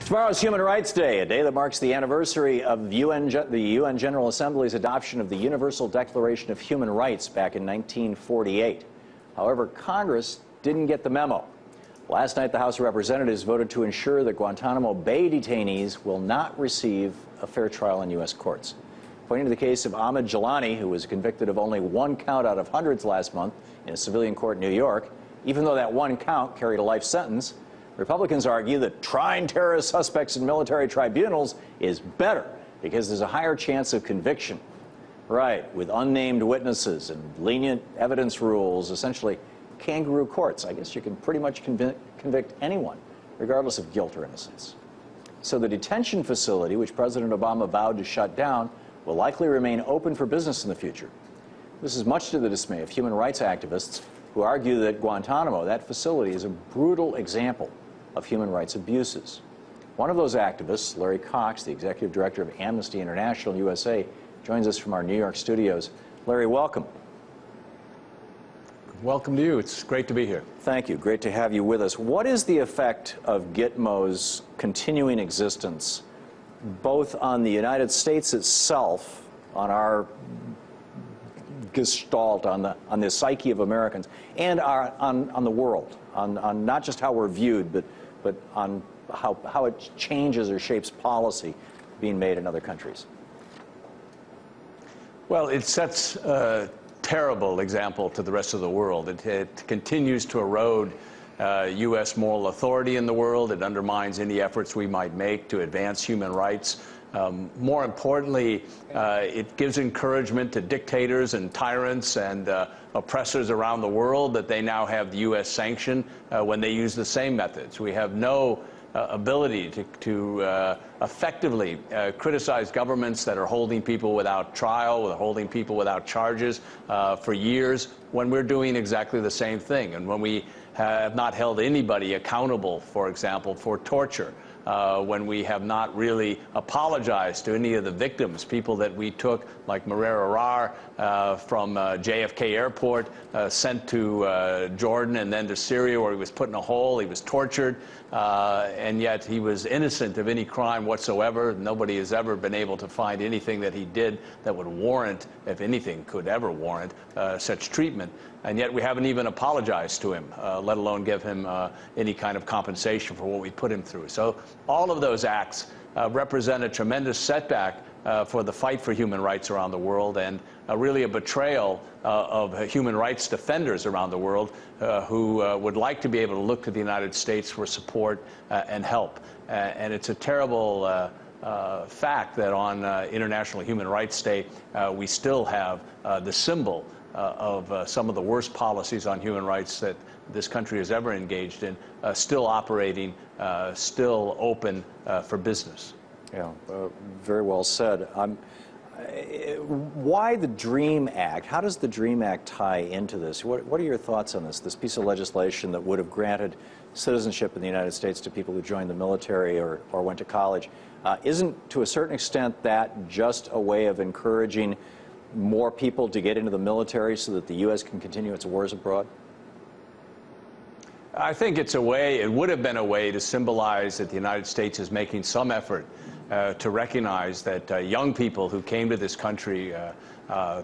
Tomorrow is Human Rights Day, a day that marks the anniversary of the UN General Assembly's adoption of the Universal Declaration of Human Rights back in 1948. However, Congress didn't get the memo. Last night, the House of Representatives voted to ensure that Guantanamo Bay detainees will not receive a fair trial in U.S. courts. Pointing to the case of Ahmed Jalani, who was convicted of only one count out of hundreds last month in a civilian court in New York, even though that one count carried a life sentence, Republicans argue that trying terrorist suspects in military tribunals is better because there's a higher chance of conviction. Right, with unnamed witnesses and lenient evidence rules, essentially kangaroo courts. I guess you can pretty much convict anyone, regardless of guilt or innocence. So the detention facility, which President Obama vowed to shut down, will likely remain open for business in the future. This is much to the dismay of human rights activists who argue that Guantanamo, that facility, is a brutal example of human rights abuses. One of those activists, Larry Cox, the executive director of Amnesty International USA, joins us from our New York studios. Larry, welcome. Welcome to you. It's great to be here. Thank you. Great to have you with us. What is the effect of Gitmo's continuing existence, both on the United States itself, on our gestalt, on the psyche of Americans, and on the world, on not just how we're viewed, but on how it changes or shapes policy being made in other countries? Well, it sets a terrible example to the rest of the world. It continues to erode U.S. moral authority in the world. It undermines any efforts we might make to advance human rights. More importantly, it gives encouragement to dictators and tyrants and oppressors around the world that they now have the U.S. sanction when they use the same methods. We have no ability to effectively criticize governments that are holding people without trial, holding people without charges for years, when we're doing exactly the same thing, and when we have not held anybody accountable, for example, for torture. When we have not really apologized to any of the victims, people that we took, like Marer Arar, from JFK Airport, sent to Jordan and then to Syria, where he was put in a hole, he was tortured, and yet he was innocent of any crime whatsoever. Nobody has ever been able to find anything that he did that would warrant, if anything could ever warrant, such treatment. And yet we haven't even apologized to him, let alone give him any kind of compensation for what we put him through. So all of those acts represent a tremendous setback for the fight for human rights around the world, and really a betrayal of human rights defenders around the world who would like to be able to look to the United States for support and help. And it's a terrible fact that on International Human Rights Day, we still have the symbol of some of the worst policies on human rights that this country has ever engaged in, still operating, still open for business. Yeah, very well said. Why the DREAM Act? How does the DREAM Act tie into this? What are your thoughts on this piece of legislation that would have granted citizenship in the United States to people who joined the military or went to college? Isn't, to a certain extent, that just a way of encouraging more people to get into the military so that the U.S. can continue its wars abroad? I think it's a way, it would have been a way to symbolize that the United States is making some effort to recognize that young people who came to this country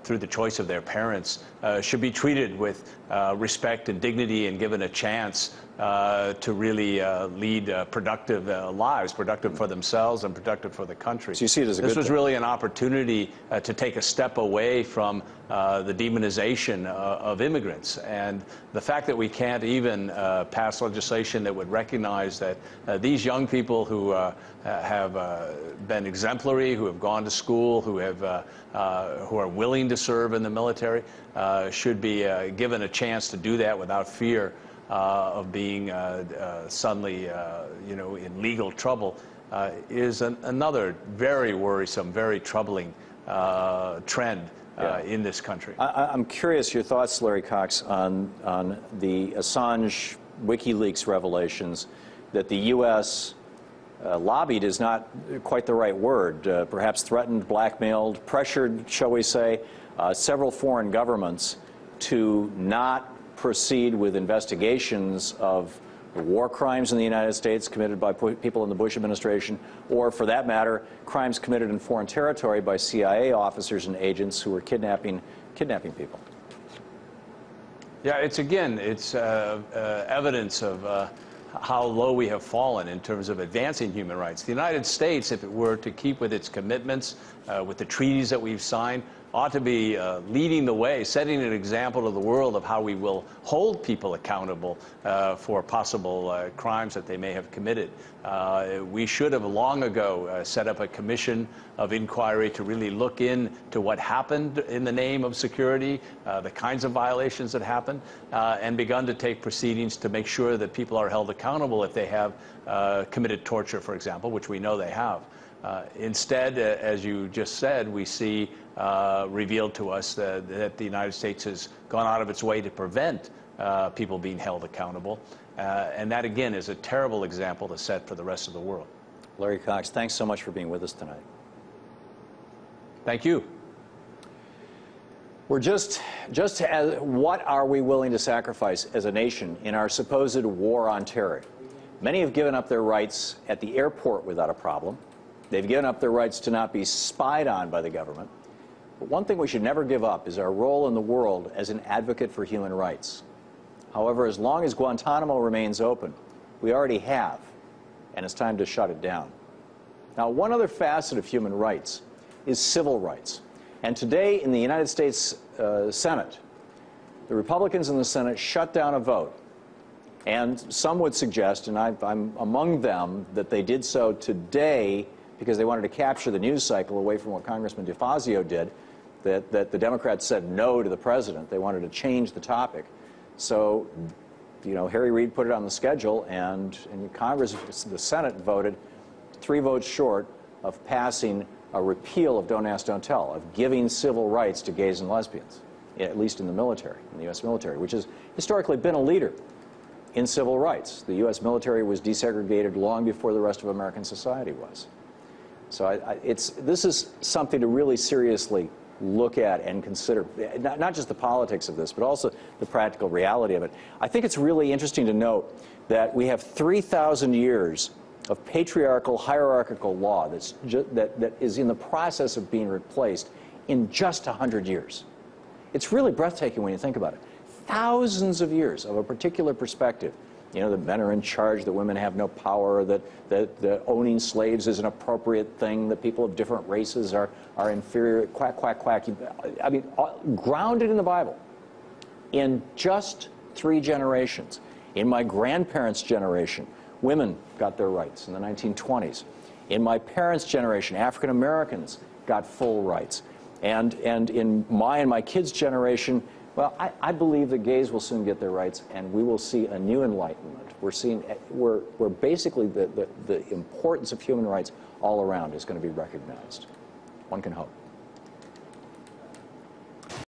through the choice of their parents should be treated with respect and dignity and given a chance to really lead productive lives, productive for themselves and productive for the country. So you see it as a good thing. This was really an opportunity to take a step away from the demonization of immigrants. And the fact that we can't even pass legislation that would recognize that these young people who have been exemplary, who have gone to school, who are willing to serve in the military, should be given a chance to do that without fear of being suddenly, in legal trouble, is another very worrisome, very troubling trend in this country. I'm curious your thoughts, Larry Cox, on the Assange WikiLeaks revelations that the U.S. Lobbied is not quite the right word, perhaps threatened, blackmailed, pressured, shall we say, several foreign governments to not proceed with investigations of the war crimes in the United States committed by people in the Bush administration, or for that matter, crimes committed in foreign territory by CIA officers and agents who were kidnapping people. Yeah, it's evidence of how low we have fallen in terms of advancing human rights. The United States, if it were to keep with its commitments, with the treaties that we've signed, ought to be leading the way, setting an example to the world of how we will hold people accountable for possible crimes that they may have committed. We should have long ago set up a commission of inquiry to really look into what happened in the name of security, the kinds of violations that happened, and begun to take proceedings to make sure that people are held accountable if they have committed torture, for example, which we know they have. Instead, as you just said, we see revealed to us that the United States has gone out of its way to prevent people being held accountable. And that, again, is a terrible example to set for the rest of the world. Larry Cox, thanks so much for being with us tonight. Thank you. We're just as, what are we willing to sacrifice as a nation in our supposed war on terror? Many have given up their rights at the airport without a problem. They've given up their rights to not be spied on by the government. But one thing we should never give up is our role in the world as an advocate for human rights. However, as long as Guantanamo remains open, we already have, and it's time to shut it down. Now, one other facet of human rights is civil rights. And today in the United States Senate, the Republicans in the Senate shut down a vote. And some would suggest, and I'm among them, that they did so today because they wanted to capture the news cycle away from what Congressman DeFazio did, that the Democrats said no to the president. They wanted to change the topic. So, you know, Harry Reid put it on the schedule, and Congress, the Senate, voted 3 votes short of passing a repeal of Don't Ask, Don't Tell, of giving civil rights to gays and lesbians, at least in the military, in the U.S. military, which has historically been a leader in civil rights. The U.S. military was desegregated long before the rest of American society was. So this is something to really seriously look at and consider, not just the politics of this, but also the practical reality of it. I think it's really interesting to note that we have 3,000 years of patriarchal, hierarchical law that is in the process of being replaced in just 100 years. It's really breathtaking when you think about it. Thousands of years of a particular perspective. You know, that men are in charge, that women have no power, that owning slaves is an appropriate thing, that people of different races are inferior, quack, quack, quack. I mean, grounded in the Bible. In just 3 generations. In my grandparents' generation, women got their rights in the 1920s. In my parents' generation, African Americans got full rights. And in my and my kids' generation, well, I believe that gays will soon get their rights, and we will see a new enlightenment. We're basically the importance of human rights all around is going to be recognized. One can hope.